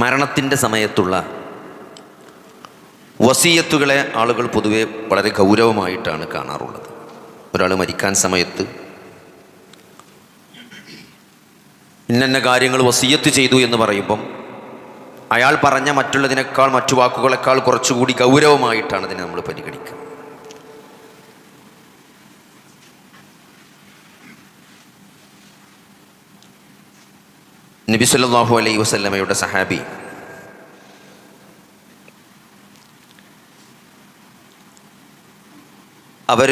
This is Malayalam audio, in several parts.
മരണത്തിൻ്റെ സമയത്തുള്ള വസിയത്തുകളെ ആളുകൾ പൊതുവെ വളരെ ഗൗരവമായിട്ടാണ് കാണാറുള്ളത്. ഒരാൾ മരിക്കാൻ സമയത്ത് ഇന്ന കാര്യങ്ങൾ വസിയത്ത് ചെയ്തു എന്ന് പറയുമ്പം അയാൾ പറഞ്ഞ മറ്റുള്ളതിനേക്കാൾ മറ്റു വാക്കുകളെക്കാൾ കുറച്ചുകൂടി ഗൗരവമായിട്ടാണ് ഇതിനെ നമ്മൾ പരിഗണിക്കുക. നബി സല്ലല്ലാഹു അലൈഹി വസല്ലമയുടെ സഹാബി അവർ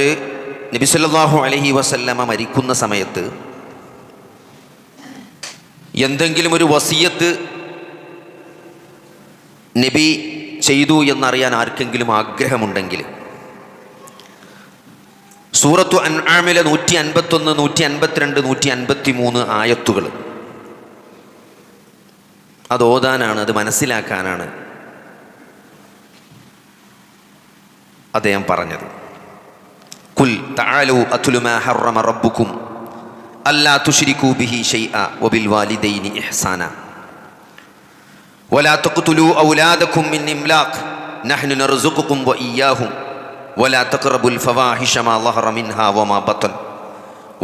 നബി സല്ലല്ലാഹു അലൈഹി വസല്ലമ മരിക്കുന്ന സമയത്ത് എന്തെങ്കിലും ഒരു വസിയത്ത് നബി ചെയ്തു എന്നറിയാൻ ആർക്കെങ്കിലും ആഗ്രഹമുണ്ടെങ്കിൽ സൂറത്തു അൻആമിലെ 151, 152, 153 ആയത്തുകൾ അത് ഓതാനാണ്, അത് മനസ്സിലാക്കാനാണ് അദ്ദേഹം പറഞ്ഞത്. ഖുൽ തആലൂ അത്ലു മാ ഹറമ റബ്ബുക്കും അല്ലാ തുശ്രികൂ ബിഹി ശൈഅ വബിൽ വാലിദൈനി ഇഹ്സാന വലാ തഖ്തുലൂ ഔലാദകും മിൻ ഇംലാഖ് നഹ്നു നർസുഖുകും വഇയ്യാഹും വലാ തഖ്റബുൽ ഫവാഹിഷ മാ ളഹറ മിൻഹാ വമാ ബത്തൻ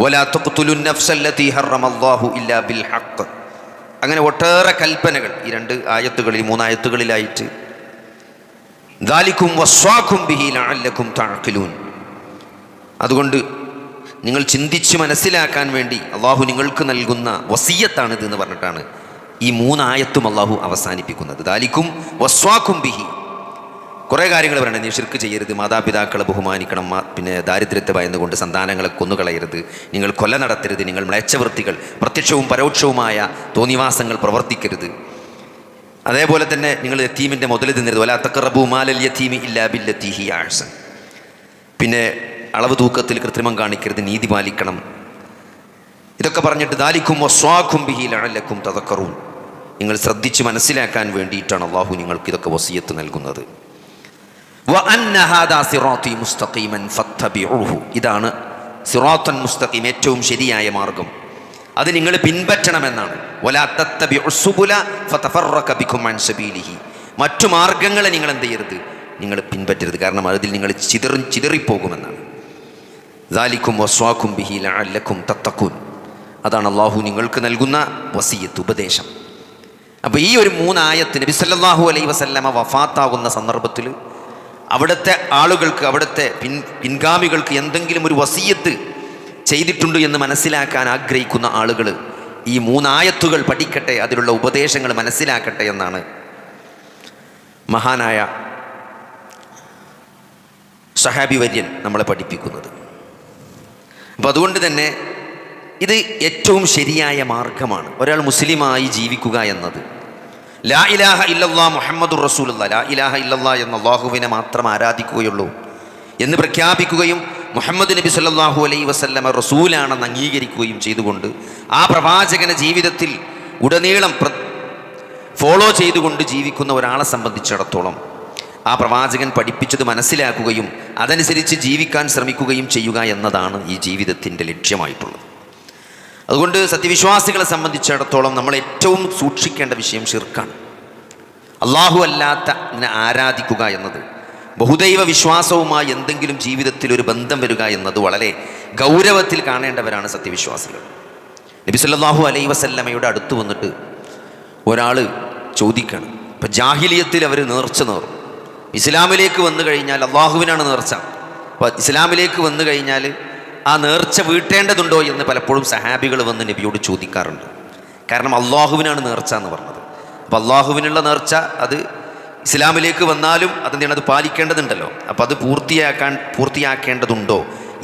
വലാ തഖ്തുലുൻ നഫ്സല്ലതീ ഹറമല്ലാഹു ഇല്ലാ ബിൽ ഹഖ്. അങ്ങനെ ഒട്ടേറെ കൽപ്പനകൾ ഈ 2 ആയത്തുകളിൽ 3 ആയത്തുകളിലായിട്ട് ദാലികും വസ്വാകും ബിഹി ലഅല്ലകും തഅഖിലൂൻ. അതുകൊണ്ട് നിങ്ങൾ ചിന്തിച്ച് മനസ്സിലാക്കാൻ വേണ്ടി അള്ളാഹു നിങ്ങൾക്ക് നൽകുന്ന വസിയത്താണിത് എന്ന് പറഞ്ഞിട്ടാണ് ഈ 3 ആയത്തും അള്ളാഹു അവസാനിപ്പിക്കുന്നത്. ദാലികും വസ്വാകും ബിഹി. കുറേ കാര്യങ്ങൾ പറയണം. നീ ശിർക്ക് ചെയ്യരുത്, മാതാപിതാക്കളെ ബഹുമാനിക്കണം, പിന്നെ ദാരിദ്ര്യത്തെ ഭയന്നുകൊണ്ട് സന്താനങ്ങളെ കൊന്നുകളയരുത്, നിങ്ങൾ കൊല നടത്തരുത്, നിങ്ങൾ മ്ലേച്ഛവൃത്തികൾ പ്രത്യക്ഷവും പരോക്ഷവുമായ തോന്നിവാസങ്ങൾ പ്രവർത്തിക്കരുത്, അതേപോലെ തന്നെ നിങ്ങൾ യതീമിൻ്റെ മുതൽ തിന്നരുത്, വലാ തഖറബൂ മാലൽ യതീമി ഇല്ലാ ബില്ലതീ ഹിയ അഹ്സൻ. പിന്നെ അളവ് തൂക്കത്തിൽ കൃത്രിമം കാണിക്കരുത്, നീതി പാലിക്കണം. ഇതൊക്കെ പറഞ്ഞിട്ട് ദാലികും വസ്വാകും ബിഹി ലഅല്ലകും തദക്കറൂൻ. നിങ്ങൾ ശ്രദ്ധിച്ച് മനസ്സിലാക്കാൻ വേണ്ടിയിട്ടാണ് അള്ളാഹു നിങ്ങൾക്ക് ഇതൊക്കെ വസിയത്ത് നൽകുന്നത്. വഅന്ന ഹാദാ സിറാത്തി മുസ്തഖീമൻ ഫത്തബിഊഹു. ഇതാണ് സിറാത്തൻ മുസ്തഖീം, ഏറ്റവും ശരിയായ മാർഗം, അത് നിങ്ങൾ പിൻപറ്റണമെന്നാണ്. വലാ തത്തബിഉസ് സുബുല ഫതഫറക ബികും അൻ സബീലിഹി. മറ്റു മാർഗങ്ങളെ നിങ്ങൾ എന്ത് ചെയ്യരുത്, നിങ്ങൾ പിൻപറ്റരുത്, കാരണം അതിൽ നിങ്ങൾ ചിതറിപ്പോകുമെന്നാണ്. ദാലികും വസ്വാകും ബിഹി ലഅല്ലകും തത്തഖൂൻ. അതാണ് അള്ളാഹു നിങ്ങൾക്ക് നൽകുന്ന വസിയത്ത്, ഉപദേശം. അപ്പോൾ ഈ ഒരു 3 ആയത്ത് നബി സല്ലല്ലാഹു അലൈഹി വസല്ലമ വഫാത്താകുന്ന സന്ദർഭത്തിൽ അവിടുത്തെ ആളുകൾക്ക്, അവിടുത്തെ പിൻഗാമികൾക്ക് എന്തെങ്കിലും ഒരു വസിയത്ത് ചെയ്തിട്ടുണ്ട് എന്ന് മനസ്സിലാക്കാൻ ആഗ്രഹിക്കുന്ന ആളുകൾ ഈ 3 ആയത്തുകൾ പഠിക്കട്ടെ, അതിലുള്ള ഉപദേശങ്ങൾ മനസ്സിലാക്കട്ടെ എന്നാണ് മഹാനായ സഹാബി വര്യൻ നമ്മളെ പഠിപ്പിക്കുന്നത്. അപ്പം അതുകൊണ്ട് തന്നെ ഇത് ഏറ്റവും ശരിയായ മാർഗമാണ് ഒരാൾ മുസ്ലിമായി ജീവിക്കുക എന്നത്. ലാ ഇലാഹ ഇല്ലല്ലാഹ് മുഹമ്മദുർ റസൂലുള്ളാഹ്, ലാ ഇലാഹ ഇല്ലല്ലാഹ് എന്ന അല്ലാഹുവിനെ മാത്രം ആരാധിക്കുകയുള്ളൂ എന്ന് പ്രഖ്യാപിക്കുകയും മുഹമ്മദ് നബി സല്ലല്ലാഹു അലൈഹി വസല്ലമ റസൂലാണെന്ന് അംഗീകരിക്കുകയും ചെയ്തുകൊണ്ട് ആ പ്രവാചകനെ ജീവിതത്തിൽ ഉടനീളം ഫോളോ ചെയ്തുകൊണ്ട് ജീവിക്കുന്ന ഒരാളെ സംബന്ധിച്ചിടത്തോളം ആ പ്രവാചകൻ പഠിപ്പിച്ചത് മനസ്സിലാക്കുകയും അതനുസരിച്ച് ജീവിക്കാൻ ശ്രമിക്കുകയും ചെയ്യുക എന്നതാണ് ഈ ജീവിതത്തിൻ്റെ ലക്ഷ്യമായിട്ടുള്ളത്. അതുകൊണ്ട് സത്യവിശ്വാസികളെ സംബന്ധിച്ചിടത്തോളം നമ്മൾ ഏറ്റവും സൂക്ഷിക്കേണ്ട വിഷയം ശിർക്കാണ്. അള്ളാഹു അല്ലാത്ത ആരാധിക്കുക എന്നത്, ബഹുദൈവ വിശ്വാസവുമായി എന്തെങ്കിലും ജീവിതത്തിൽ ഒരു ബന്ധം വരിക എന്നത് വളരെ ഗൗരവത്തിൽ കാണേണ്ടവരാണ് സത്യവിശ്വാസികൾ. നബി സല്ലല്ലാഹു അലൈഹി വസല്ലമയുടെ അടുത്ത് വന്നിട്ട് ഒരാൾ ചോദിക്കണം. ഇപ്പം ജാഹിലിയത്തിൽ അവർ നേർച്ച നേറും, ഇസ്ലാമിലേക്ക് വന്നു കഴിഞ്ഞാൽ അള്ളാഹുവിനാണ് നേർച്ച. അപ്പോൾ ഇസ്ലാമിലേക്ക് വന്നു കഴിഞ്ഞാൽ ആ നേർച്ച വീട്ടേണ്ടതുണ്ടോ എന്ന് പലപ്പോഴും സഹാബികൾ വന്ന് നബിയോട് ചോദിക്കാറുണ്ട്. കാരണം അള്ളാഹുവിനാണ് നേർച്ച എന്ന് പറഞ്ഞത്. അപ്പോൾ അള്ളാഹുവിനുള്ള നേർച്ച അത് ഇസ്ലാമിലേക്ക് വന്നാലും അതെന്താണ്, അത് പാലിക്കേണ്ടതുണ്ടല്ലോ. അപ്പോൾ അത് പൂർത്തിയാക്കേണ്ടതുണ്ടോ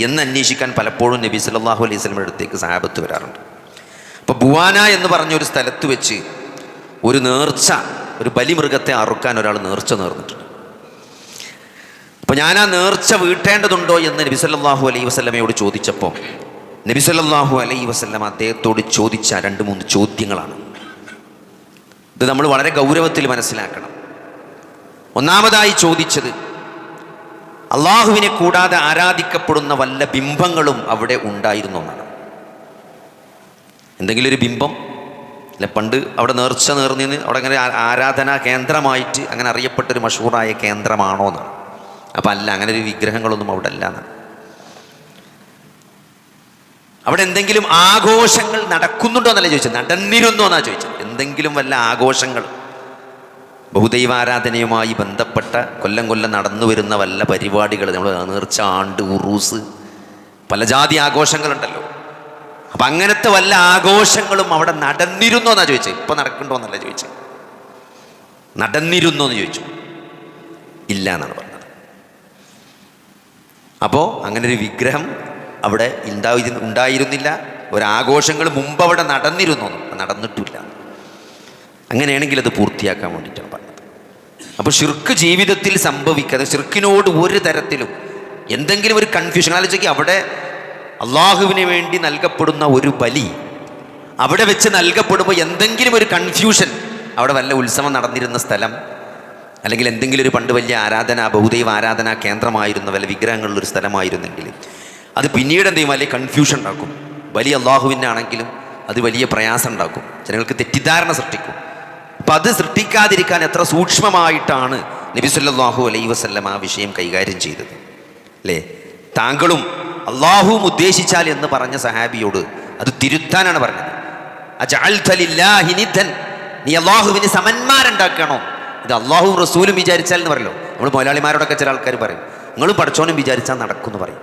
എന്ന് അന്വേഷിക്കാൻ പലപ്പോഴും നബി സല്ലല്ലാഹു അലൈഹി വസല്ലമയുടെ അടുത്തേക്ക് സഹാബത്ത് വരാറുണ്ട്. അപ്പോൾ ബുവാന എന്ന് പറഞ്ഞൊരു സ്ഥലത്ത് വെച്ച് ഒരു നേർച്ച, ഒരു ബലിമൃഗത്തെ അറുക്കാൻ ഒരാൾ നേർച്ച നേർന്നിട്ടുണ്ട്. അപ്പോൾ ഞാൻ ആ നേർച്ച വീട്ടേണ്ടതുണ്ടോ എന്ന് നബി സല്ലല്ലാഹു അലൈഹി വസല്ലമയോട് ചോദിച്ചപ്പോൾ നബി സല്ലല്ലാഹു അലൈഹി വസല്ലമ അദ്ദേഹത്തോട് ചോദിച്ച 2-3 ചോദ്യങ്ങളാണ്. ഇത് നമ്മൾ വളരെ ഗൗരവത്തിൽ മനസ്സിലാക്കണം. ഒന്നാമതായി ചോദിച്ചത്, അള്ളാഹുവിനെ കൂടാതെ ആരാധിക്കപ്പെടുന്ന വല്ല ബിംബങ്ങളും അവിടെ ഉണ്ടായിരുന്നു എന്നാണ്. എന്തെങ്കിലും ഒരു ബിംബം അല്ലെ, പണ്ട് അവിടെ നേർച്ച നേർന്നിന്ന് അവിടെ അങ്ങനെ ആരാധനാ കേന്ദ്രമായിട്ട് അങ്ങനെ അറിയപ്പെട്ടൊരു മഷൂറായ കേന്ദ്രമാണോ എന്നാണ്. അപ്പം അല്ല, അങ്ങനെ ഒരു വിഗ്രഹങ്ങളൊന്നും അവിടെ അല്ല എന്നാണ്. അവിടെ എന്തെങ്കിലും ആഘോഷങ്ങൾ നടക്കുന്നുണ്ടോ എന്നല്ല ചോദിച്ചത്, നടന്നിരുന്നോ എന്നാണ് ചോദിച്ചത്. എന്തെങ്കിലും വല്ല ആഘോഷങ്ങൾ ബഹുദൈവാരാധനയുമായി ബന്ധപ്പെട്ട കൊല്ലം നടന്നു വരുന്ന വല്ല പരിപാടികൾ, നമ്മൾ നേർച്ച, ആണ്ട്, ഉറൂസ്, പല ജാതി ആഘോഷങ്ങളുണ്ടല്ലോ. അപ്പം അങ്ങനത്തെ വല്ല ആഘോഷങ്ങളും അവിടെ നടന്നിരുന്നോ എന്നാണ് ചോദിച്ചത്. ഇപ്പം നടക്കണ്ടോ എന്നല്ല ചോദിച്ചത്, നടന്നിരുന്നോ എന്ന് ചോദിച്ചു. ഇല്ല എന്നാണ് പറഞ്ഞത്. അപ്പോൾ അങ്ങനെ ഒരു വിഗ്രഹം അവിടെ ഉണ്ടായിരുന്നില്ല. ഒരാഘോഷങ്ങൾ മുമ്പ് അവിടെ നടന്നിരുന്നോ, നടന്നിട്ടില്ല. അങ്ങനെയാണെങ്കിൽ അത് പൂർത്തിയാക്കാൻ വേണ്ടിയിട്ടാണ് പറഞ്ഞത്. അപ്പോൾ ശിർക്ക് ജീവിതത്തിൽ സംഭവിക്കാതെ, ശിർക്കിനോട് ഒരു തരത്തിലും എന്തെങ്കിലും ഒരു കൺഫ്യൂഷൻ ആലോചിക്കുക. അവിടെ അള്ളാഹുവിന് വേണ്ടി നൽകപ്പെടുന്ന ഒരു ബലി അവിടെ വെച്ച് നൽകപ്പെടുമ്പോൾ എന്തെങ്കിലും ഒരു കൺഫ്യൂഷൻ, അവിടെ വല്ല ഉത്സവം നടന്നിരുന്ന സ്ഥലം, അല്ലെങ്കിൽ എന്തെങ്കിലും ഒരു പണ്ട് വലിയ ബഹുദൈവ ആരാധനാ കേന്ദ്രമായിരുന്ന വല്ല വിഗ്രഹങ്ങളുള്ളൊരു സ്ഥലമായിരുന്നെങ്കിൽ അത് പിന്നീട് എന്ത് ചെയ്യും, വലിയ കൺഫ്യൂഷൻ ഉണ്ടാക്കും. ബലി അള്ളാഹുവിനാണെങ്കിലും അത് വലിയ പ്രയാസം ഉണ്ടാക്കും, ജനങ്ങൾക്ക് തെറ്റിദ്ധാരണ സൃഷ്ടിക്കും. അപ്പം അത് സൃഷ്ടിക്കാതിരിക്കാൻ എത്ര സൂക്ഷ്മമായിട്ടാണ് നബി സല്ലല്ലാഹു അലൈഹി വസല്ലം ആ വിഷയം കൈകാര്യം ചെയ്തത്, അല്ലേ? താങ്കളും അള്ളാഹുവും ഉദ്ദേശിച്ചാൽ എന്ന് പറഞ്ഞ സഹാബിയോട് അത് തിരുത്താനാണ് പറഞ്ഞത്. അജഅൽത ലില്ലാഹി നിദ്ദൻ, നീ അള്ളാഹുവിന് സമന്മാരുണ്ടാക്കണോ? ഇത് അള്ളാഹുവും റസൂലും വിചാരിച്ചാൽ എന്ന് പറയല്ലോ. നമ്മൾ മൊലാളിമാരോടൊക്കെ ചില ആൾക്കാർ പറയും, നിങ്ങളും പടച്ചോനും വിചാരിച്ചാൽ നടക്കുമെന്ന് പറയും,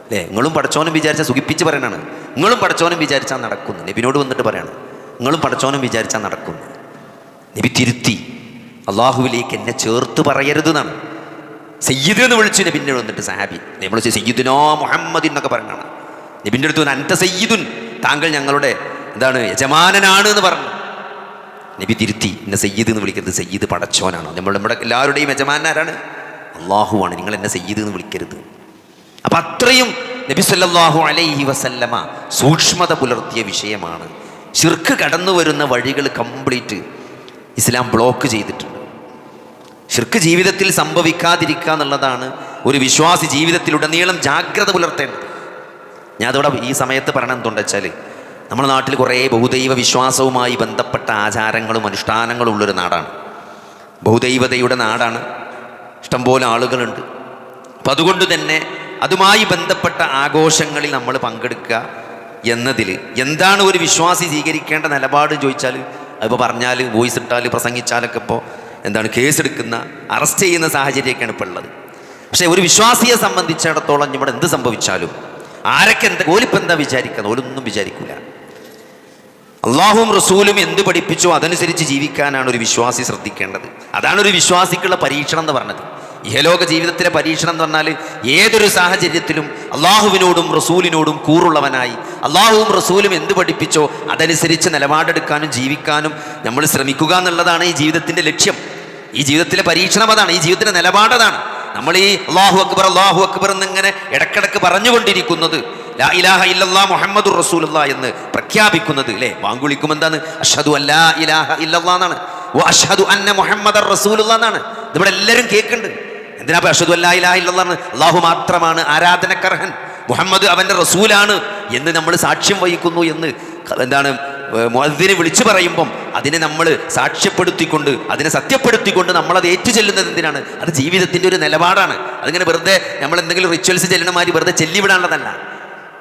അല്ലേ? നിങ്ങളും പടച്ചോനും വിചാരിച്ചാൽ, സുഖിപ്പിച്ച് പറയണാണ്, നിങ്ങളും പടച്ചോനും വിചാരിച്ചാൽ നടക്കുന്നു. നബിനോട് വന്നിട്ട് പറയാണ്, നിങ്ങളും പടച്ചോനും വിചാരിച്ചാൽ നടക്കുന്നു. നബി തിരുത്തി, അള്ളാഹുവിലേക്ക് എന്നെ ചേർത്ത് പറയരുത് എന്നാണ്. സയ്യിദ് എന്ന് വിളിച്ചു നബിൻ്റെ വന്നിട്ട് സഹാബി. നമ്മൾ സയ്യിദുനാ മുഹമ്മദ് എന്നൊക്കെ പറയണാണ്. നബിൻ്റെ അടുത്ത് അൻത സയ്യിദുൻ, താങ്കൾ ഞങ്ങളുടെ യജമാനനാണ് എന്ന് പറഞ്ഞു. നബി തിരുത്തി, എന്നെ സയ്യിദ് എന്ന് വിളിക്കരുത്, സയ്യിദ് പടച്ചോനാണ്. നമ്മുടെ എല്ലാവരുടെയും യജമാനാരാണ്? അള്ളാഹുവാണ്. നിങ്ങൾ എന്നെ സയ്യിദ് എന്ന് വിളിക്കരുത്. അപ്പം അത്രയും നബി സല്ലല്ലാഹു അലൈഹി വസല്ലമ സൂക്ഷ്മത പുലർത്തിയ വിഷയമാണ്. ശിർക്ക് കടന്നു വരുന്ന വഴികൾ കംപ്ലീറ്റ് ഇസ്ലാം ബ്ലോക്ക് ചെയ്തിട്ടുണ്ട്. ശിർക്ക് ജീവിതത്തിൽ സംഭവിക്കാതിരിക്കുക എന്നുള്ളതാണ് ഒരു വിശ്വാസി ജീവിതത്തിലുടനീളം ജാഗ്രത പുലർത്തേണ്ടത്. ഞാൻ അതോടെ ഈ സമയത്ത് പറയണം എന്തുകൊണ്ട് വെച്ചാൽ, നമ്മുടെ നാട്ടിൽ കുറേ ബഹുദൈവ വിശ്വാസവുമായി ബന്ധപ്പെട്ട ആചാരങ്ങളും അനുഷ്ഠാനങ്ങളും ഉള്ളൊരു നാടാണ്, ബഹുദൈവതയുടെ നാടാണ്. ഇഷ്ടംപോലെ ആളുകളുണ്ട്. അപ്പം അതുകൊണ്ട് തന്നെ അതുമായി ബന്ധപ്പെട്ട ആഘോഷങ്ങളിൽ നമ്മൾ പങ്കെടുക്കുക എന്നതിൽ എന്താണ് ഒരു വിശ്വാസി സ്വീകരിക്കേണ്ട നിലപാട് ചോദിച്ചാൽ, അതിപ്പോൾ പറഞ്ഞാൽ, വോയിസ് ഇട്ടാൽ, പ്രസംഗിച്ചാലൊക്കെ ഇപ്പോൾ എന്താണ് കേസെടുക്കുന്ന, അറസ്റ്റ് ചെയ്യുന്ന സാഹചര്യമൊക്കെയാണ് ഇപ്പോൾ ഉള്ളത്. പക്ഷേ ഒരു വിശ്വാസിയെ സംബന്ധിച്ചിടത്തോളം ഇവിടെ എന്ത് സംഭവിച്ചാലും ആരൊക്കെ ഓലിപ്പോൾ എന്താ വിചാരിക്കുന്നത്, ഓലൊന്നും വിചാരിക്കൂല. അള്ളാഹുവും റസൂലും എന്ത് പഠിപ്പിച്ചോ അതനുസരിച്ച് ജീവിക്കാനാണ് ഒരു വിശ്വാസി ശ്രദ്ധിക്കേണ്ടത്. അതാണ് ഒരു വിശ്വാസിക്കുള്ള പരീക്ഷണം എന്ന് പറഞ്ഞത്. ഇഹലോക ജീവിതത്തിലെ പരീക്ഷണം എന്ന് പറഞ്ഞാൽ ഏതൊരു സാഹചര്യത്തിലും അള്ളാഹുവിനോടും റസൂലിനോടും കൂറുള്ളവനായി അള്ളാഹുവും റസൂലും എന്ത് പഠിപ്പിച്ചോ അതനുസരിച്ച് നിലപാടെടുക്കാനും ജീവിക്കാനും നമ്മൾ ശ്രമിക്കുക എന്നുള്ളതാണ് ഈ ജീവിതത്തിൻ്റെ ലക്ഷ്യം. ഈ ജീവിതത്തിലെ പരീക്ഷണം അതാണ്, ഈ ജീവിതത്തിൻ്റെ നിലപാടതാണ്. നമ്മൾ ഈ അല്ലാഹു അക്ബർ എന്നിങ്ങനെ ഇടക്കിടക്ക് പറഞ്ഞുകൊണ്ടിരിക്കുന്നത്, ലാ ഇലാഹ ഇല്ലല്ലാഹ് മുഹമ്മദുർ റസൂലുള്ളാഹ് എന്ന് പ്രഖ്യാപിക്കുന്നത്, അല്ലേ? വാങ്കുളിക്കും എന്താണ്? അഷ്ഹദു അല്ലാ ഇലാഹ ഇല്ലല്ലാഹ് എന്നാണ്, വ അഷ്ഹദു അന്ന മുഹമ്മദർ റസൂലുള്ളാഹ് എന്നാണ്. ഇവിടെ എല്ലാവരും കേൾക്കുന്നുണ്ട്. എന്തിനാ അഷ്ഹദു അല്ലാ ഇലാഹ ഇല്ലല്ലാഹ്, അള്ളാഹു മാത്രമാണ് ആരാധനക്കർഹൻ, മുഹമ്മദ് അവൻ്റെ റസൂലാണ് എന്ന് നമ്മൾ സാക്ഷ്യം വഹിക്കുന്നു എന്ന് എന്താണ് മുഅദ്ദിനെ വിളിച്ചു പറയുമ്പം അതിനെ നമ്മൾ സാക്ഷ്യപ്പെടുത്തിക്കൊണ്ട്, അതിനെ സത്യപ്പെടുത്തിക്കൊണ്ട് നമ്മളത് ഏറ്റുചൊല്ലുന്നത് എന്തിനാണ്? അത് ജീവിതത്തിൻ്റെ ഒരു നിലപാടാണ്. അതിങ്ങനെ വെറുതെ നമ്മൾ എന്തെങ്കിലും റിച്വൽസ് ചെല്ലണമാതിരി വെറുതെ ചെല്ലിവിടാനുള്ളതല്ല.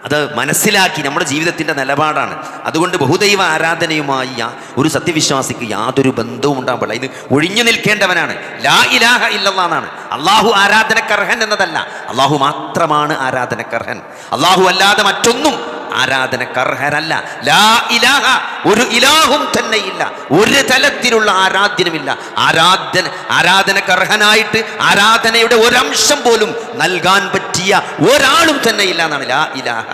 അത് മനസ്സിലാക്കി നമ്മുടെ ജീവിതത്തിൻ്റെ നിലപാടാണ്. അതുകൊണ്ട് ബഹുദൈവ ആരാധനയുമായി ഒരു സത്യവിശ്വാസിക്ക് യാതൊരു ബന്ധവും ഉണ്ടാകാൻ പാടില്ല. ഇത് ഒഴിഞ്ഞു നിൽക്കേണ്ടവനാണ്. ലാ ഇലാഹ ഇല്ലല്ലാഹ് എന്നാണ്. അള്ളാഹു ആരാധനക്കർഹൻ എന്നതല്ല, അള്ളാഹു മാത്രമാണ് ആരാധനക്കർഹൻ. അള്ളാഹു അല്ലാതെ മറ്റൊന്നും ആരാധനക്കർഹനല്ല. ലാ ഇലാഹ, ഒരു ഇലാഹും തന്നെ ഇല്ല, ഒരു തലത്തിലുള്ള ആരാധ്യനുമില്ല. ആരാധനക്കർഹനായിട്ട് ആരാധനയുടെ ഒരംശം പോലും നൽകാൻ പറ്റിയ ഒരാളും തന്നെ ഇല്ല എന്നാണ് ലാ ഇലാഹ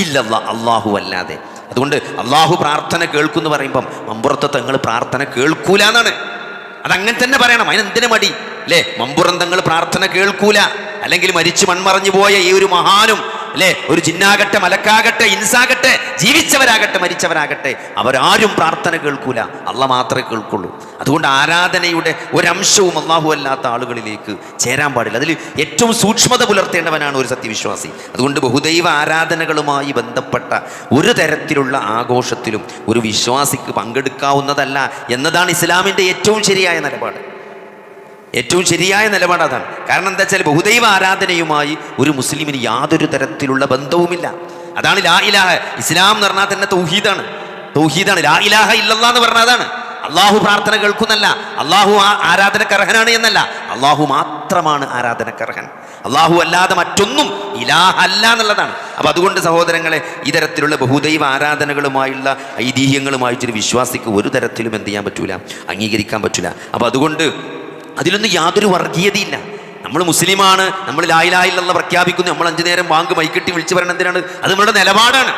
ഇല്ലല്ലാഹ്, അള്ളാഹു അല്ലാതെ. അതുകൊണ്ട് അള്ളാഹു പ്രാർത്ഥന കേൾക്കുമെന്ന് പറയുമ്പം മമ്പുറത്തെ തങ്ങൾ പ്രാർത്ഥന കേൾക്കൂല എന്നാണ്. അതങ്ങനെ തന്നെ പറയണം. അതിനെന്തിനു മടി, അല്ലേ? മമ്പുറം തങ്ങൾ പ്രാർത്ഥന കേൾക്കൂല, അല്ലെങ്കിൽ മരിച്ചു മൺമറഞ്ഞു പോയ ഈ ഒരു മഹാനും അല്ലേ, ഒരു ജിന്നാകട്ടെ, മലക്കാകട്ടെ, ഇൻസാകട്ടെ, ജീവിച്ചവരാകട്ടെ, മരിച്ചവരാകട്ടെ, അവരാരും പ്രാർത്ഥന കേൾക്കൂല, അള്ളാഹ് മാത്രമേ കേൾക്കുള്ളൂ. അതുകൊണ്ട് ആരാധനയുടെ ഒരംശവും അള്ളാഹു അല്ലാത്ത ആളുകളിലേക്ക് ചേരാൻ പാടില്ല. അതിൽ ഏറ്റവും സൂക്ഷ്മത പുലർത്തേണ്ടവനാണ് ഒരു സത്യവിശ്വാസി. അതുകൊണ്ട് ബഹുദൈവ ആരാധനകളുമായി ബന്ധപ്പെട്ട ഒരു തരത്തിലുള്ള ആഘോഷത്തിലും ഒരു വിശ്വാസിക്ക് പങ്കെടുക്കാവുന്നതല്ല എന്നതാണ് ഇസ്ലാമിൻ്റെ ഏറ്റവും ശരിയായ നിലപാട്. ഏറ്റവും ശരിയായ നിലപാട് അതാണ്. കാരണം എന്താ വെച്ചാൽ ബഹുദൈവ ആരാധനയുമായി ഒരു മുസ്ലിമിന് യാതൊരു തരത്തിലുള്ള ബന്ധവുമില്ല. അതാണ് ലാ ഇലാഹ. ഇസ്ലാം എന്ന് പറഞ്ഞാൽ തന്നെ തൗഹീദാണ്. ലാ ഇലാഹ ഇല്ലല്ലാഹ് എന്ന് പറഞ്ഞാൽ അതാണ്. അള്ളാഹു പ്രാർത്ഥന കേൾക്കുന്നല്ല, അള്ളാഹു ആരാധനക്കർഹനാണ് എന്നല്ല, അള്ളാഹു മാത്രമാണ് ആരാധനക്കർഹൻ. അള്ളാഹു അല്ലാതെ മറ്റൊന്നും ഇലാഹ അല്ല എന്നുള്ളതാണ്. അപ്പം അതുകൊണ്ട് സഹോദരങ്ങളെ, ഈ തരത്തിലുള്ള ബഹുദൈവ ആരാധനകളുമായുള്ള ഐതിഹ്യങ്ങളുമായിട്ടൊരു വിശ്വാസിക്ക് ഒരു തരത്തിലും എന്ത് ചെയ്യാൻ പറ്റൂല, അംഗീകരിക്കാൻ പറ്റൂല. അപ്പം അതുകൊണ്ട് അതിലൊന്നും യാതൊരു വർഗീയതയില്ല. നമ്മൾ മുസ്ലിമാണ്, നമ്മൾ ലാ ഇലാഹ ഇല്ലല്ലാഹ് പ്രഖ്യാപിക്കുന്നു, നമ്മൾ 5 നേരം ബാങ്ക് മൈക്കെട്ടി വിളിച്ചു പറയണത് എന്തിനാണ്? അത് നമ്മളുടെ നിലപാടാണ്.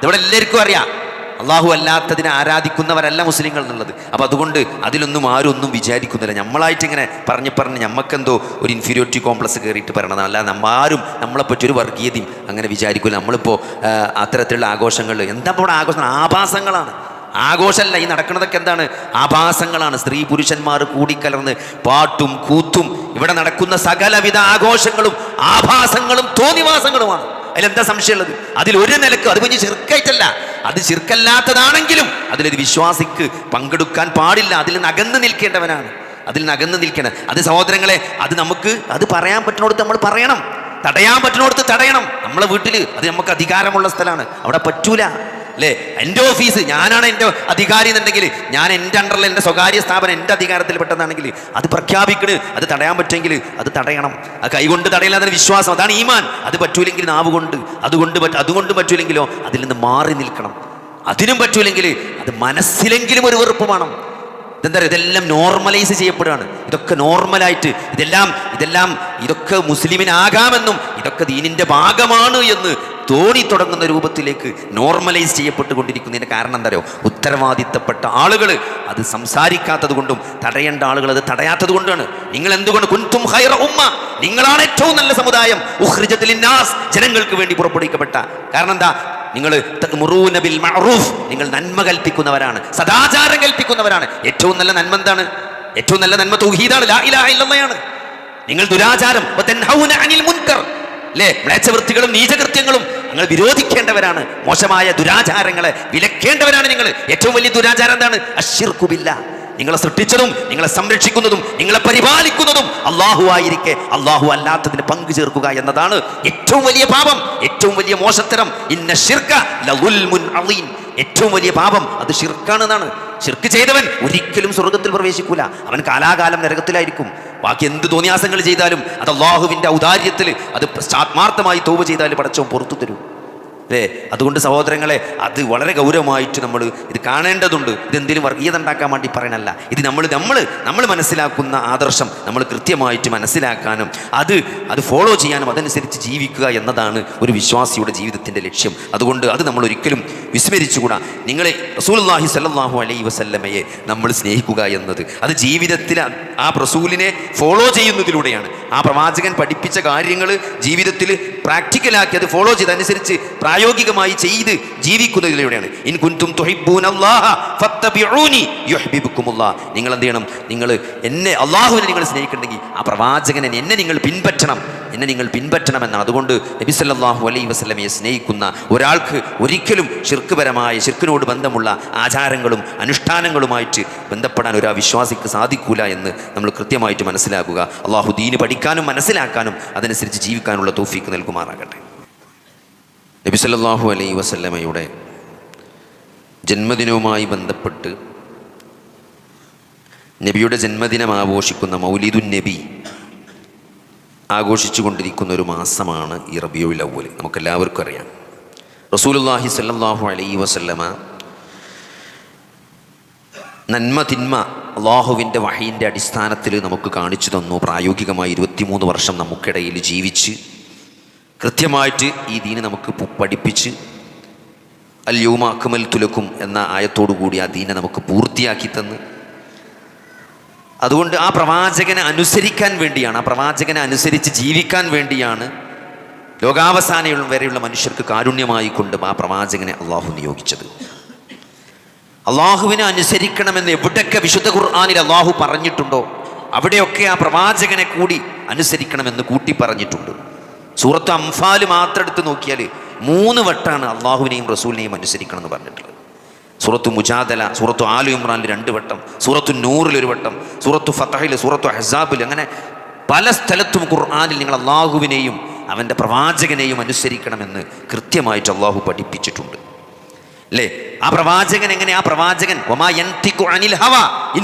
ഇവിടെ എല്ലാവർക്കും അറിയാം അള്ളാഹു അല്ലാത്തതിനെ ആരാധിക്കുന്നവരല്ല മുസ്ലിങ്ങൾ എന്നുള്ളത്. അപ്പം അതുകൊണ്ട് അതിലൊന്നും ആരും ഒന്നും വിചാരിക്കുന്നില്ല. നമ്മളായിട്ട് ഇങ്ങനെ പറഞ്ഞ് നമുക്കെന്തോ ഒരു ഇൻഫീരിയോറിറ്റി കോംപ്ലക്സ് കയറിയിട്ട് പറയണതാണ്. അല്ല, ആരും നമ്മളെപ്പറ്റി ഒരു വർഗീയതയും അങ്ങനെ വിചാരിക്കില്ല. നമ്മളിപ്പോൾ അത്തരത്തിലുള്ള ആഘോഷങ്ങൾ എന്താ ഇപ്പോൾ ആഘോഷം? ആഭാസങ്ങളാണ്, ആഘോഷമല്ല. ഈ നടക്കുന്നതൊക്കെ എന്താണ്? ആഭാസങ്ങളാണ്. സ്ത്രീ പുരുഷന്മാർ കൂടിക്കലർന്ന് പാട്ടും കൂത്തും ഇവിടെ നടക്കുന്ന സകലവിധ ആഘോഷങ്ങളും ആഭാസങ്ങളും തോന്നിവാസങ്ങളുമാണ്. അതിലെന്താ സംശയമുള്ളത്? അതിലൊരു നിലക്ക് അത് പിന്നെ ശിർക്കായിട്ടല്ല, അത് ശിർക്കല്ലാത്തതാണെങ്കിലും അതിലൊരു വിശ്വാസിക്ക് പങ്കെടുക്കാൻ പാടില്ല. അതിൽ നിന്ന് അകന്ന് നിൽക്കേണ്ടവനാണ്, അത് സഹോദരങ്ങളെ, അത് പറയാൻ പറ്റുന്നിടത്ത് നമ്മൾ പറയണം, തടയാൻ പറ്റുന്നിടത്ത് തടയണം. നമ്മളെ വീട്ടിൽ അത് നമുക്ക് അധികാരമുള്ള സ്ഥലമാണ്, അവിടെ പറ്റൂല അല്ലേ? എൻ്റെ ഓഫീസ്, ഞാനാണ് എൻ്റെ അധികാരി എന്നുണ്ടെങ്കിൽ, ഞാൻ എൻ്റെ അണ്ടറിൽ എൻ്റെ സ്വകാര്യ സ്ഥാപനം എൻ്റെ അധികാരത്തിൽ പെട്ടതാണെങ്കിൽ അത് പ്രഖ്യാപിക്കണ്, അത് തടയാൻ പറ്റുമെങ്കിൽ അത് തടയണം. അത് കൈകൊണ്ട് തടയില്ല, അതിന് വിശ്വാസം, അതാണ് ഈമാൻ. അത് പറ്റൂലെങ്കിൽ നാവ് കൊണ്ട്, അതുകൊണ്ട് പറ്റൂലെങ്കിലോ അതിൽ നിന്ന് മാറി നിൽക്കണം. അതിനും പറ്റൂലെങ്കിൽ അത് മനസ്സിലെങ്കിലും ഒരു വെറുപ്പ് വേണം. ഇതെന്താ പറയുക? ഇതെല്ലാം നോർമലൈസ് ചെയ്യപ്പെടുകയാണ്. ഇതൊക്കെ നോർമലായിട്ട് ഇതൊക്കെ മുസ്ലിമിനാകാമെന്നും ഇതൊക്കെ ദീനിൻ്റെ ഭാഗമാണ് എന്ന് തോന്നി തുടങ്ങുന്ന രൂപത്തിലേക്ക് നോർമലൈസ് ചെയ്യപ്പെട്ടുകൊണ്ടിരിക്കുന്നതിൻ്റെ കാരണം എന്താ പറയുക? ഉത്തരവാദിത്തപ്പെട്ട ആളുകൾ അത് സംസാരിക്കാത്തത് കൊണ്ടും തടയേണ്ട ആളുകൾ അത് തടയാത്തത് കൊണ്ടാണ്. നിങ്ങൾ എന്തുകൊണ്ട് കുൻതും ഖൈറ ഉമ്മ, നിങ്ങളാണ് ഏറ്റവും നല്ല സമുദായം, ഉഖ്രിജത് ലിന്നാസ്, ജനങ്ങൾക്ക് വേണ്ടി പുറപ്പെടുവിക്കപ്പെട്ട. കാരണം എന്താ? നിങ്ങൾ തഅ്മുറൂന ബിൽ മഅറൂഫ്, നിങ്ങൾ നന്മ കൽപ്പിക്കുന്നവരാണ്, സദാചാരം കൽപ്പിക്കുന്നവരാണ്. ഏറ്റവും നല്ല നന്മ എന്താണ്? ഏറ്റവും നല്ല നന്മ തൗഹീദാണ്, ലാ ഇലാഹ ഇല്ലല്ലാഹയാണ്. നിങ്ങൾ ദുരാചാരം വതൻഹൗന അനിൽ മുൻകർ, അല്ലേ, മ്ലേച്ഛവൃത്തികളും നീചകൃത്യങ്ങളും നിങ്ങൾ വിരോധിക്കേണ്ടവരാണ്. മോശമായ ദുരാചാരങ്ങളെ വിലക്കേണ്ടവരാണ് നിങ്ങൾ. ഏറ്റവും വലിയ ദുരാചാരം എന്താണ്? അശ്ശിർക്കു ബില്ലാഹ്. നിങ്ങളെ സൃഷ്ടിച്ചതും നിങ്ങളെ സംരക്ഷിക്കുന്നതും നിങ്ങളെ പരിപാലിക്കുന്നതും അള്ളാഹു ആയിരിക്കെ അള്ളാഹു അല്ലാത്തതിന് പങ്കു ചേർക്കുക എന്നതാണ് ഏറ്റവും വലിയ പാപം, ഏറ്റവും വലിയ മോശത്തരം. ഇന്ന ശിർക ലദുൽമുൻ അളീം, ഏറ്റവും വലിയ പാപം അത് ശിർക്കാണെന്നാണ്. ശിർക്ക് ചെയ്തവൻ ഒരിക്കലും സ്വർഗത്തിൽ പ്രവേശിക്കൂല, അവൻ കാലാകാലം നരകത്തിലായിരിക്കും. ബാക്കി എന്ത് തോന്നിയാസങ്ങൾ ചെയ്താലും അത് അള്ളാഹുവിൻ്റെ ഔദാര്യത്തിൽ അത് ആത്മാർത്ഥമായി തൗബ ചെയ്താൽ പടച്ചവൻ പുറത്തു തരും, അല്ലേ? അതുകൊണ്ട് സഹോദരങ്ങളെ, അത് വളരെ ഗൗരവമായിട്ട് നമ്മൾ ഇത് കാണേണ്ടതുണ്ട്. ഇതെന്തെങ്കിലും വർഗീയത ഉണ്ടാക്കാൻ വേണ്ടി പറയണല്ല. ഇത് നമ്മൾ മനസ്സിലാക്കുന്ന ആദർശം നമ്മൾ കൃത്യമായിട്ട് മനസ്സിലാക്കാനും അത് ഫോളോ ചെയ്യാനും അതനുസരിച്ച് ജീവിക്കുക എന്നതാണ് ഒരു വിശ്വാസിയുടെ ജീവിതത്തിൻ്റെ ലക്ഷ്യം. അതുകൊണ്ട് അത് നമ്മൾ ഒരിക്കലും വിസ്മരിച്ചുകൂടാ. റസൂലുള്ളാഹി സ്വല്ലല്ലാഹു അലൈഹി വസല്ലമയെ നമ്മൾ സ്നേഹിക്കുക എന്നത് അത് ജീവിതത്തിൽ ആ റസൂലിനെ ഫോളോ ചെയ്യുന്നതിലൂടെയാണ്. ആ പ്രവാചകൻ പഠിപ്പിച്ച കാര്യങ്ങൾ ജീവിതത്തിൽ പ്രാക്ടിക്കലാക്കി അത് ഫോളോ ചെയ്ത് അനുസരിച്ച് പ്രായോഗികമായി ചെയ്ത് ജീവിക്കുന്നതിലൂടെയാണ്. ഇൻ കുൻതും തുഹിബ്ബൂനല്ലാഹ ഫത്തബിഊനി യുഹ്ബിബുക്കുമുല്ലാഹ്. നിങ്ങൾ എന്ത് ചെയ്യണം? നിങ്ങൾ അള്ളാഹുവിനെ നിങ്ങൾ സ്നേഹിക്കുന്നുണ്ടെങ്കിൽ ആ പ്രവാചകനെ എന്നെ നിങ്ങൾ പിൻപറ്റണമെന്നാണ്. അതുകൊണ്ട് നബി സല്ലല്ലാഹു അലൈഹി വസല്ലമയെ സ്നേഹിക്കുന്ന ഒരാൾക്ക് ഒരിക്കലും ശിർക്കിനോട് ബന്ധമുള്ള ആചാരങ്ങളും അനുഷ്ഠാനങ്ങളുമായിട്ട് ബന്ധപ്പെടാൻ ഒരു വിശ്വാസിക്ക് സാധിക്കൂല എന്ന് നമ്മൾ കൃത്യമായിട്ട് മനസ്സിലാക്കുക. അള്ളാഹു ദീന് പഠിക്കാനും മനസ്സിലാക്കാനും അതനുസരിച്ച് ജീവിക്കാനുള്ള തൗഫീക്ക് നൽകുമാറാകട്ടെ. നബി സല്ലല്ലാഹു അലൈഹി വസല്ലമയുടെ ജന്മദിനവുമായി ബന്ധപ്പെട്ട് നബിയുടെ ജന്മദിനം ആഘോഷിക്കുന്ന മൗലിദുൻ നബി ആഘോഷിച്ചു കൊണ്ടിരിക്കുന്ന ഒരു മാസമാണ് ഈ റബീഉൽ അവ്വൽ. നമുക്കെല്ലാവർക്കും അറിയാം. റസൂലുള്ളാഹി സ്വല്ലല്ലാഹു അലൈഹി വസല്ലമ നന്മ തിന്മ അള്ളാഹുവിൻ്റെ വഹയിൻ്റെ അടിസ്ഥാനത്തിൽ നമുക്ക് കാണിച്ചു തന്നു. പ്രായോഗികമായി 23 വർഷം നമുക്കിടയിൽ ജീവിച്ച് കൃത്യമായിട്ട് ഈ ദീന് നമുക്ക് പഠിപ്പിച്ച് അൽ യൗമ അക്മൽതു ലക്കും എന്ന ആയത്തോടു കൂടി ആ ദീനെ നമുക്ക് പൂർത്തിയാക്കി തന്ന്, അതുകൊണ്ട് ആ പ്രവാചകനെ അനുസരിക്കാൻ വേണ്ടിയാണ്, ആ പ്രവാചകനെ അനുസരിച്ച് ജീവിക്കാൻ വേണ്ടിയാണ് ലോകാവസാനം വരെയുള്ള മനുഷ്യർക്ക് കാരുണ്യമായി കൊണ്ട് ആ പ്രവാചകനെ അള്ളാഹു നിയോഗിച്ചത്. അള്ളാഹുവിനെ അനുസരിക്കണമെന്ന് എവിടെയൊക്കെ വിശുദ്ധ ഖുർആനിൽ അള്ളാഹു പറഞ്ഞിട്ടുണ്ടോ അവിടെയൊക്കെ ആ പ്രവാചകനെ കൂടി അനുസരിക്കണമെന്ന് കൂട്ടി പറഞ്ഞിട്ടുണ്ട്. സൂറത്ത് അംഫാൽ മാത്രം എടുത്ത് നോക്കിയാൽ 3 വട്ടമാണ് അള്ളാഹുവിനെയും റസൂലിനെയും അനുസരിക്കണം എന്ന് പറഞ്ഞിട്ടുള്ളത്. സൂറത്തു മുജാദല, സൂറത്തു ആലു ഇമ്രാനിൽ 2 വട്ടം, സൂറത്തു നൂറിൽ 1 വട്ടം, സൂറത്തു ഫതഹിൽ, സൂറത്തു അഹ്സാബിൽ, അങ്ങനെ പല സ്ഥലത്തും ഖുർആനിൽ നിങ്ങൾ അള്ളാഹുവിനെയും അവൻ്റെ പ്രവാചകനെയും അനുസരിക്കണമെന്ന് കൃത്യമായിട്ട് അള്ളാഹു പഠിപ്പിച്ചിട്ടുണ്ട്. അല്ലേ? ആ പ്രവാചകൻ എങ്ങനെ? ആ പ്രവാചകൻ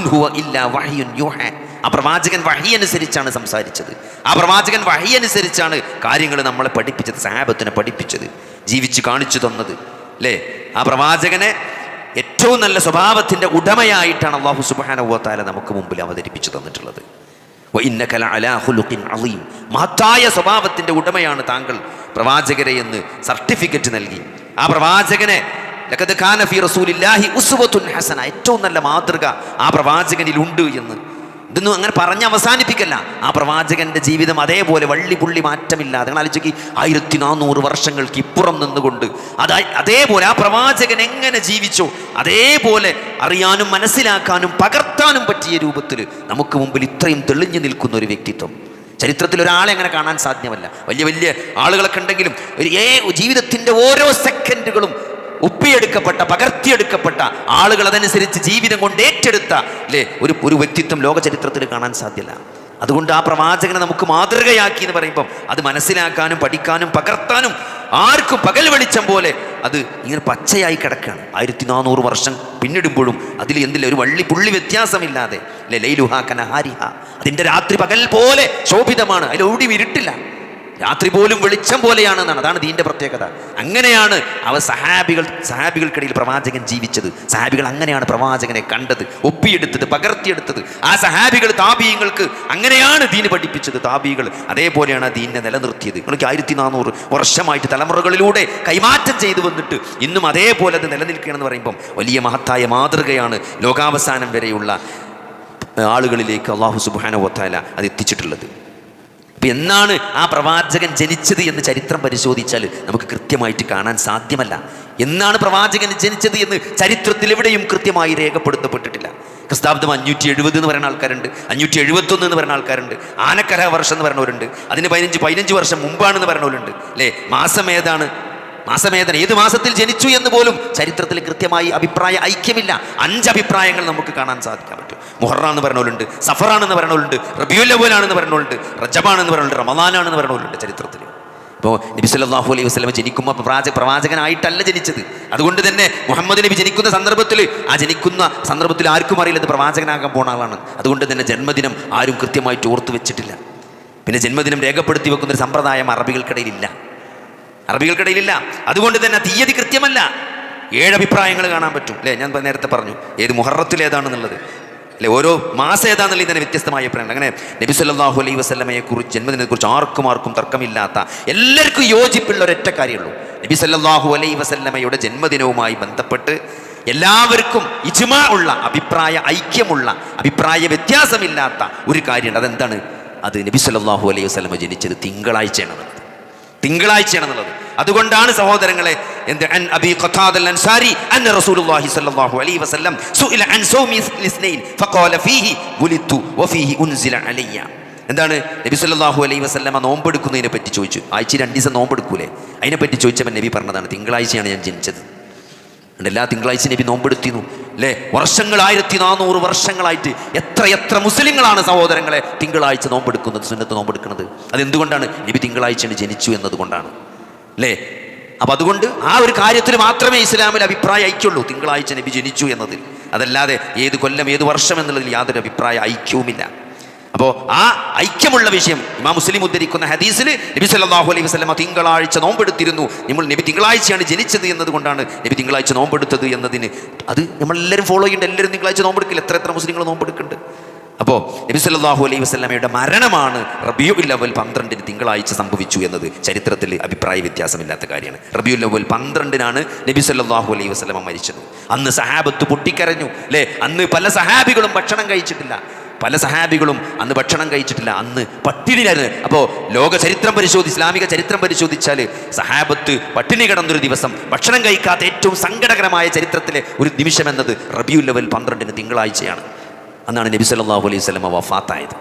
ആ പ്രവാചകൻ വഹി അനുസരിച്ചാണ് സംസാരിച്ചത്. ആ പ്രവാചകൻ വഹി അനുസരിച്ചാണ് കാര്യങ്ങൾ നമ്മളെ പഠിപ്പിച്ചത്, സഹാബത്തിനെ പഠിപ്പിച്ചത്, ജീവിച്ച് കാണിച്ചു തന്നത്. അല്ലേ? ആ പ്രവാചകനെ ഏറ്റവും നല്ല സ്വഭാവത്തിൻ്റെ ഉടമയായിട്ടാണ് അല്ലാഹു സുബ്ഹാനഹു വ തആല നമുക്ക് മുമ്പിൽ അവതരിപ്പിച്ചു തന്നിട്ടുള്ളത്. വഇന്നക ലഅലാ ഖുലുഖിൻ അളീം, മഹത്തായ സ്വഭാവത്തിൻ്റെ ഉടമയാണ് താങ്കൾ പ്രവാചകരെ എന്ന് സർട്ടിഫിക്കറ്റ് നൽകി. ആ പ്രവാചകനെ ലഖദ് കാന ഫീ റസൂലില്ലാഹി ഉസ്വത്തുൻ ഹസന, ഏറ്റവും നല്ല മാതൃക ആ പ്രവാചകനിലുണ്ട് എന്ന്. ഇതൊന്നും അങ്ങനെ പറഞ്ഞ് അവസാനിപ്പിക്കല്ല. ആ പ്രവാചകന്റെ ജീവിതം അതേപോലെ വള്ളി പുള്ളി മാറ്റമില്ലാതെ, നിങ്ങൾ ആലോചിക്ക്, 1400 വർഷങ്ങൾക്ക് ഇപ്പുറം നിന്നുകൊണ്ട് അതേപോലെ ആ പ്രവാചകൻ എങ്ങനെ ജീവിച്ചോ അതേപോലെ അറിയാനും മനസ്സിലാക്കാനും പകർത്താനും പറ്റിയ രൂപത്തിൽ നമുക്ക് മുമ്പിൽ ഇത്രയും തെളിഞ്ഞു നിൽക്കുന്ന ഒരു വ്യക്തിത്വം ചരിത്രത്തിൽ ഒരാളെ അങ്ങനെ കാണാൻ സാധ്യമല്ല. വലിയ വലിയ ആളുകളൊക്കെ ഉണ്ടെങ്കിലും ജീവിതത്തിൻ്റെ ഓരോ സെക്കൻഡുകളും ഒപ്പിയെടുക്കപ്പെട്ട, പകർത്തിയെടുക്കപ്പെട്ട ആളുകൾ അതനുസരിച്ച് ജീവിതം കൊണ്ട് ഏറ്റെടുത്ത അല്ലേ ഒരു വ്യക്തിത്വം ലോക ചരിത്രത്തിൽ കാണാൻ സാധ്യമല്ല. അതുകൊണ്ട് ആ പ്രവാചകനെ നമുക്ക് മാതൃകയാക്കി എന്ന് പറയുമ്പം അത് മനസ്സിലാക്കാനും പഠിക്കാനും പകർത്താനും ആർക്കും പകൽ വെളിച്ചം പോലെ അത് ഇങ്ങനെ പച്ചയായി കിടക്കുകയാണ്. 1400 വർഷം പിന്നിടുമ്പോഴും അതിൽ എന്തില്ല ഒരു വള്ളി പുള്ളി വ്യത്യാസമില്ലാതെ അല്ലേ ലൈലുഹാ കനഹാരിഹ, അതിൻ്റെ രാത്രി പകൽ പോലെ ശോഭിതമാണ്, അതിലൊടി ഇരുട്ടില്ല, രാത്രി പോലും വെളിച്ചം പോലെയാണെന്നാണ്. അതാണ് ദീൻ്റെ പ്രത്യേകത. അങ്ങനെയാണ് സഹാബികൾക്കിടയിൽ പ്രവാചകൻ ജീവിച്ചത്. സഹാബികൾ അങ്ങനെയാണ് പ്രവാചകനെ കണ്ടത്, ഒപ്പിയെടുത്തത്, പകർത്തിയെടുത്തത്. ആ സഹാബികൾ താബീങ്ങൾക്ക് അങ്ങനെയാണ് ദീന് പഠിപ്പിച്ചത്. താബീകൾ അതേപോലെയാണ് ആ ദീനിനെ നിലനിർത്തിയത്. നിങ്ങൾക്ക് 1400 വർഷമായിട്ട് തലമുറകളിലൂടെ കൈമാറ്റം ചെയ്തു വന്നിട്ട് ഇന്നും അതേപോലെ അത് നിലനിൽക്കുകയാണെന്ന് പറയുമ്പം വലിയ മഹത്തായ മാതൃകയാണ് ലോകാവസാനം വരെയുള്ള ആളുകളിലേക്ക് അല്ലാഹു സുബ്ഹാനഹു വ തആല അത് എത്തിച്ചിട്ടുള്ളത്. അപ്പം എന്നാണ് ആ പ്രവാചകൻ ജനിച്ചത് എന്ന് ചരിത്രം പരിശോധിച്ചാൽ നമുക്ക് കൃത്യമായിട്ട് കാണാൻ സാധ്യമല്ല. എന്നാണ് പ്രവാചകൻ ജനിച്ചത് എന്ന് ചരിത്രത്തിൽ എവിടെയും കൃത്യമായി രേഖപ്പെടുത്തപ്പെട്ടിട്ടില്ല. ക്രിസ്താബ്ദം 570 എന്ന് പറയുന്ന ആൾക്കാരുണ്ട്, 571 എന്ന് പറയുന്ന ആൾക്കാരുണ്ട്, ആനക്കര വർഷം എന്ന് പറയുന്നവരുണ്ട്, അതിന് 15 വർഷം മുമ്പാണെന്ന് പറയുന്നവരുണ്ട്. അല്ലേ? മാസമേതാണ്, ഏത് മാസത്തിൽ ജനിച്ചു എന്ന് പോലും ചരിത്രത്തിൽ കൃത്യമായി അഭിപ്രായ ഐക്യമില്ല. 5 അഭിപ്രായങ്ങൾ നമുക്ക് കാണാൻ സാധിക്കാൻ പറ്റും. മുഹറാന്ന് പറഞ്ഞവരുണ്ട്, സഫറാണെന്ന് പറഞ്ഞവരുണ്ട്, റബിയുൽ അവ്വലാണെന്ന് പറഞ്ഞവരുണ്ട്, റജബാണെന്ന് പറഞ്ഞവരുണ്ട്, റമദാനാണെന്ന് പറഞ്ഞവരുണ്ട് ചരിത്രത്തിൽ. ഇപ്പോൾ നബി സല്ലല്ലാഹു അലൈഹി വസല്ലം ജനിക്കുമ്പോൾ പ്രവാചകനായിട്ടല്ല ജനിച്ചത്. അതുകൊണ്ട് തന്നെ മുഹമ്മദ് നബി ജനിക്കുന്ന സന്ദർഭത്തിൽ ആർക്കും അറിയില്ല ഇത് പ്രവാചകനാകാൻ പോണ ആളാണ്. അതുകൊണ്ട് തന്നെ ജന്മദിനം ആരും കൃത്യമായിട്ട് ഓർത്തു വെച്ചിട്ടില്ല. പിന്നെ ജന്മദിനം രേഖപ്പെടുത്തി വെക്കുന്നൊരു സമ്പ്രദായം അറബികൾക്കിടയിലില്ല. അതുകൊണ്ട് തന്നെ തീയതി കൃത്യമല്ല. 7 അഭിപ്രായങ്ങൾ കാണാൻ പറ്റും. അല്ലേ? ഞാൻ നേരത്തെ പറഞ്ഞു ഏത് മുഹറത്തിൽ ഏതാണെന്നുള്ളത്, അല്ലെ ഓരോ മാസം ഏതാണെന്നുള്ളത് തന്നെ വ്യത്യസ്തമായ അഭിപ്രായങ്ങൾ. അങ്ങനെ നബി സല്ലല്ലാഹു അലൈഹി വസല്ലമയെക്കുറിച്ച് ജന്മദിനത്തെക്കുറിച്ച് ആർക്കും തർക്കമില്ലാത്ത, എല്ലാവർക്കും യോജിപ്പുള്ള ഒരൊറ്റ കാര്യമുള്ളൂ. നബി സല്ലല്ലാഹു അലൈഹി വസല്ലമയുടെ ജന്മദിനവുമായി ബന്ധപ്പെട്ട് എല്ലാവർക്കും ഇജ്മാ ഉള്ള, അഭിപ്രായ ഐക്യമുള്ള, അഭിപ്രായ വ്യത്യാസമില്ലാത്ത ഒരു കാര്യമുണ്ട്. അതെന്താണ്? അത് നബി സല്ലല്ലാഹു അലൈഹി വസല്ലമ ജനിച്ചത് തിങ്കളാഴ്ചയാണെന്നുള്ളത്. അതുകൊണ്ടാണ് സഹോദരങ്ങളെ അൻ അബീ ഖതാദ അൽ അൻസാരി അന്ന റസൂലുള്ളാഹി സ്വല്ലല്ലാഹു അലൈഹി വസല്ലം സുഇല അൻ സൗമി ഇസ്നൈൻ ഫഖാല ഫീഹി വുലിതു വഫീഹി ഉൻസില അലയ്യ. എന്താണ്? നബി സല്ലല്ലാഹു അലൈഹി വസല്ലമ നോമ്പെടുക്കുന്നതിനെ പറ്റി ചോദിച്ചു. ആഴ്ച 2 ദിവസം നോമ്പെടുക്കൂലേ, അതിനെപ്പറ്റി ചോദിച്ചപ്പോൾ നബി പറഞ്ഞതാണ് തിങ്കളാഴ്ചയാണ് ഞാൻ ജനിച്ചത്. എല്ലാ തിങ്കളാഴ്ച നബി നോമ്പെടുത്തിരുന്നു. അല്ലേ? 1400 വർഷങ്ങളായിട്ട് എത്ര മുസ്ലിങ്ങളാണ് സഹോദരങ്ങളെ തിങ്കളാഴ്ച നോമ്പെടുക്കുന്നത്, സുന്നത്ത് നോമ്പെടുക്കുന്നത്. അതെന്തുകൊണ്ടാണ്? നബി തിങ്കളാഴ്ചയാണ് ജനിച്ചു എന്നതുകൊണ്ടാണ്. അല്ലേ? അപ്പം അതുകൊണ്ട് ആ ഒരു കാര്യത്തിൽ മാത്രമേ ഇസ്ലാമിൽ അഭിപ്രായ ഐക്യമുള്ളൂ, തിങ്കളാഴ്ച നബി ജനിച്ചു എന്നതിൽ. അതല്ലാതെ ഏത് കൊല്ലം ഏത് വർഷം എന്നുള്ളതിൽ യാതൊരു അഭിപ്രായ ഐക്യവുമില്ല. അപ്പോൾ ആ ഐക്യമുള്ള വിഷയം ഇമാം മുസ്ലിം ഉദ്ധരിക്കുന്ന ഹദീസിൽ നബി സല്ലല്ലാഹു അലൈഹി വസല്ലമ തിങ്കളാഴ്ച നോമ്പെടുത്തിരുന്നു. നബി തിങ്കളാഴ്ചയാണ് ജനിച്ചത് എന്നതുകൊണ്ടാണ് നബി തിങ്കളാഴ്ച നോമ്പെടുത്തത് എന്നതിന് അത് നമ്മളെല്ലാവരും ഫോളോ ചെയ്യുന്നുണ്ട്. എല്ലാവരും തിങ്കളാഴ്ച നോമ്പെടുക്കില്ല. എത്ര മുസ്ലിങ്ങൾ നോമ്പെടുക്കുന്നുണ്ട്. അപ്പോൾ നബി സല്ലല്ലാഹു അലൈഹി വസല്ലമയുടെ മരണമാണ് റബീഉൽ അവ്വൽ 12 തിങ്കളാഴ്ച സംഭവിച്ചു എന്നത് ചരിത്രത്തിൽ അഭിപ്രായ വ്യത്യാസമില്ലാത്ത കാര്യമാണ്. റബീഉൽ അവ്വൽ 12 നബി സല്ലല്ലാഹു അലൈഹി വസല്ലമ മരിച്ചത്. അന്ന് സഹാബത്ത് പൊട്ടിക്കരഞ്ഞു. അല്ലേ? അന്ന് പല സഹാബികളും ഭക്ഷണം കഴിച്ചിട്ടില്ല. പല സഹാബികളും അന്ന് ഭക്ഷണം കഴിച്ചിട്ടില്ല, അന്ന് പട്ടിണിയായിരുന്നു. അപ്പോൾ ലോക ചരിത്രം ഇസ്ലാമിക ചരിത്രം പരിശോധിച്ചാൽ സഹാബത്ത് പട്ടിണി കിടന്നൊരു ദിവസം, ഭക്ഷണം കഴിക്കാത്ത ഏറ്റവും സങ്കടകരമായ ചരിത്രത്തിലെ ഒരു നിമിഷം എന്നത് റബീഉൽ അവ്വൽ 12 തിങ്കളാഴ്ചയാണ്. അന്നാണ് നബി സല്ലല്ലാഹു അലൈഹി വസല്ലമ വഫാത്തായത്.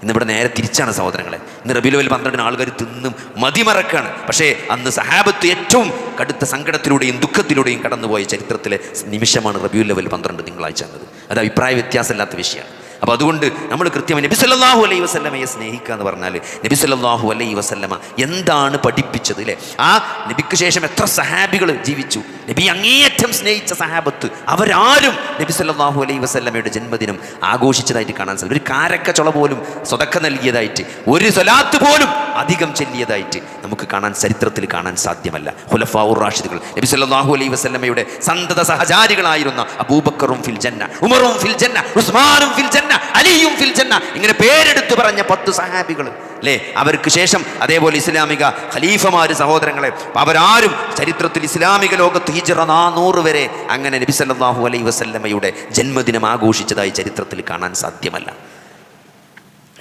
ഇന്നിവിടെ നേരെ തിരിച്ചാണ് സഹോദരങ്ങളെ. ഇന്ന് റബീഉൽ അവ്വൽ 12 ആൾക്കാർ തിന്നും മതിമറക്കാണ്. പക്ഷേ അന്ന് സഹാബത്ത് ഏറ്റവും കടുത്ത സങ്കടത്തിലൂടെയും ദുഃഖത്തിലൂടെയും കടന്നുപോയ ചരിത്രത്തിലെ നിമിഷമാണ് റബീഉൽ അവ്വൽ 12 തിങ്കളാഴ്ച എന്നത്. അത് അഭിപ്രായ വ്യത്യാസമില്ലാത്ത വിഷയമാണ്. അപ്പോൾ അതുകൊണ്ട് നമ്മൾ കൃത്യമായി നബി സല്ലല്ലാഹു അലൈഹി വസല്ലമയെ സ്നേഹിക്കുക എന്ന് പറഞ്ഞാൽ നബി സല്ലല്ലാഹു അലൈഹി വസല്ലമ എന്താണ് പഠിപ്പിച്ചത് അല്ലേ? ആ നബിക്ക് ശേഷം എത്ര സഹാബികൾ ജീവിച്ചു, നബി അങ്ങേയറ്റം സ്നേഹിച്ച സഹാബത്ത് അവരാരും നബി സല്ലല്ലാഹു അലൈഹി വസല്ലമയുടെ ജന്മദിനം ആഘോഷിച്ചതായിട്ട് കാണാൻ സാധിക്കും. ഒരു കാരക്കച്ചുള പോലും സ്വതക്ക നൽകിയതായിട്ട്, ഒരു സ്വലാത്ത് പോലും അധികം ചൊല്ലിയതായിട്ട് നമുക്ക് ചരിത്രത്തിൽ കാണാൻ സാധ്യമല്ല. ഖുലഫാഉർ റാഷിദുകൾ, നബി സല്ലല്ലാഹു അലൈഹി വസല്ലമയുടെ സന്തത സഹചാരികളായിരുന്ന അബൂബക്കറും ഫിൽ ജന്ന, ഉമറും ഫിൽ ജന്ന, ഉസ്മാനും ഫിൽ ജന്ന, അലിയും ഫിൽ ജന്ന, ഇങ്ങനെ പേരെടുത്തു പറഞ്ഞ 10 സഹാബികൾ അല്ലേ? അവർക്ക് ശേഷം അതേപോലെ ഇസ്ലാമിക ഖലീഫമാര് സഹോദരങ്ങളെ, അവരാരും ചരിത്രത്തിൽ ഇസ്ലാമിക ലോകത്ത് ഹിജ്റ 400 വരെ അങ്ങനെ നബി സല്ലല്ലാഹു അലൈഹി വസല്ലമയുടെ ജന്മദിനം ആഘോഷിച്ചതായി ചരിത്രത്തിൽ കാണാൻ സാധ്യമല്ല.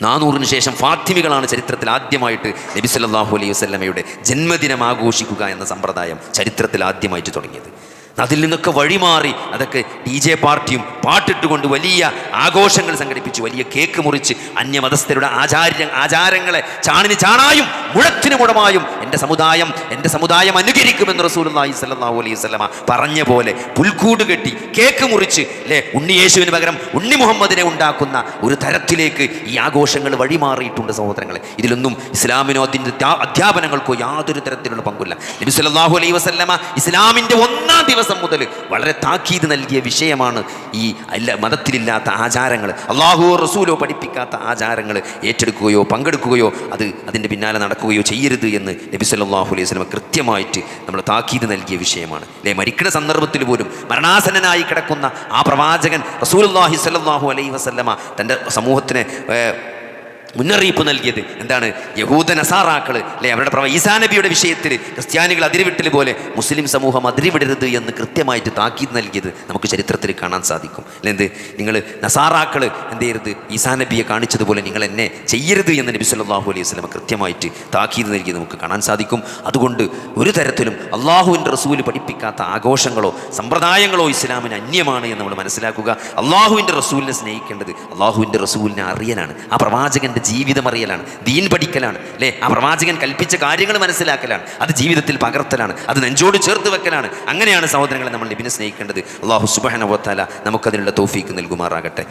400-ന് ശേഷം ഫാത്തിമികളാണ് ചരിത്രത്തിൽ ആദ്യമായിട്ട് നബി സല്ലല്ലാഹു അലൈഹി വസല്ലമയുടെ ജന്മദിനം ആഘോഷിക്കുക എന്ന സമ്പ്രദായം ചരിത്രത്തിൽ ആദ്യമായിട്ട് തുടങ്ങിയത്. അതിൽ നിന്നൊക്കെ വഴിമാറി അതൊക്കെ DJ പാർട്ടിയും പാട്ടിട്ടുകൊണ്ട് വലിയ ആഘോഷങ്ങൾ സംഘടിപ്പിച്ചു, വലിയ കേക്ക് മുറിച്ച് അന്യമതസ്ഥരുടെ ആചാരങ്ങളെ ചാണിന് ചാണായും മുഴത്തിന് മുടമായും എൻ്റെ സമുദായം അനുകരിക്കുമെന്ന് റസൂലുള്ളാഹി സ്വല്ലല്ലാഹു അലൈഹി വസല്ലമ പറഞ്ഞ പോലെ പുൽക്കൂട് കെട്ടി കേക്ക് മുറിച്ച് അല്ലേ ഉണ്ണി യേശുവിന് പകരം ഉണ്ണി മുഹമ്മദിനെ ഉണ്ടാക്കുന്ന ഒരു തരത്തിലേക്ക് ഈ ആഘോഷങ്ങൾ വഴിമാറിയിട്ടുണ്ട് സഹോദരങ്ങളെ. ഇതിലൊന്നും ഇസ്ലാമിനോ അതിൻ്റെ അധ്യാപനങ്ങൾക്കോ യാതൊരു തരത്തിലുള്ള പങ്കുമില്ല. നബി സല്ലല്ലാഹു അലൈഹി വസല്ലമ ഇസ്ലാമിൻ്റെ 1-ാം ദിവസം മുതൽ വളരെ താക്കീത് നൽകിയ വിഷയമാണ് ഈ മതത്തിലില്ലാത്ത ആചാരങ്ങൾ, അല്ലാഹു റസൂലോ പഠിപ്പിക്കാത്ത ആചാരങ്ങൾ ഏറ്റെടുക്കുകയോ പങ്കെടുക്കുകയോ അതിൻ്റെ പിന്നാലെ നടക്കുകയോ ചെയ്യരുത് എന്ന് നബി സല്ലല്ലാഹു അലൈഹി വസല്ലം കൃത്യമായിട്ട് നമ്മൾ താക്കീത് നൽകിയ വിഷയമാണ് അല്ലേ? മരിക്കുന്ന സന്ദർഭത്തിൽ പോലും മരണാസന്നനായി കിടക്കുന്ന ആ പ്രവാചകൻ റസൂലുള്ളാഹി സ്വല്ലല്ലാഹു അലൈഹി വസല്ലമ തൻ്റെ സമൂഹത്തിന് മുന്നറിയിപ്പ് നൽകിയത് എന്താണ്? യഹൂദ നസാറാക്കൾ അല്ലെ അവരുടെ ഈസാ നബിയുടെ വിഷയത്തിൽ ക്രിസ്ത്യാനികൾ അതിരുവിട്ടൽ പോലെ മുസ്ലിം സമൂഹം അതിരുവിടരുത് എന്ന് കൃത്യമായിട്ട് താക്കീത് നൽകിയത് നമുക്ക് ചരിത്രത്തിൽ കാണാൻ സാധിക്കും അല്ലെ? എന്ത് നിങ്ങൾ നസാറാക്കൾ എന്ത് ചെയ്യരുത്, ഈസാ നബിയെ കാണിച്ചതുപോലെ നിങ്ങൾ എന്നെ ചെയ്യരുത് എന്ന് നബി സല്ലല്ലാഹു അലൈഹി വസല്ലം കൃത്യമായിട്ട് താക്കീത് നൽകിയത് നമുക്ക് കാണാൻ സാധിക്കും. അതുകൊണ്ട് ഒരു തരത്തിലും അള്ളാഹുവിൻ്റെ റസൂല് പഠിപ്പിക്കാത്ത ആഘോഷങ്ങളോ സമ്പ്രദായങ്ങളോ ഇസ്ലാമിന് അന്യമാണ് എന്ന് നമ്മൾ മനസ്സിലാക്കുക. അള്ളാഹുവിൻ്റെ റസൂലിനെ സ്നേഹിക്കേണ്ടത് അള്ളാഹുവിൻ്റെ റസൂലിനെ അറിയലാണ്, ആ പ്രവാചകൻ്റെ ജീവിതം അറിയലാണ്, ദീൻ പഠിക്കലാണ് അല്ലേ? ആ പ്രവാചകൻ കൽപ്പിച്ച കാര്യങ്ങൾ മനസ്സിലാക്കലാണ്, അത് ജീവിതത്തിൽ പകർത്തലാണ്, അത് നെഞ്ചോട് ചേർത്ത് വെക്കലാണ്. അങ്ങനെയാണ് സഹോദരങ്ങളെ നമ്മൾ നബിനെ സ്നേഹിക്കേണ്ടത്. അല്ലാഹു സുബ്ഹാനഹു വ തആല നമുക്കതിനുള്ള തൗഫീക്ക് നൽകുമാറാകട്ടെ.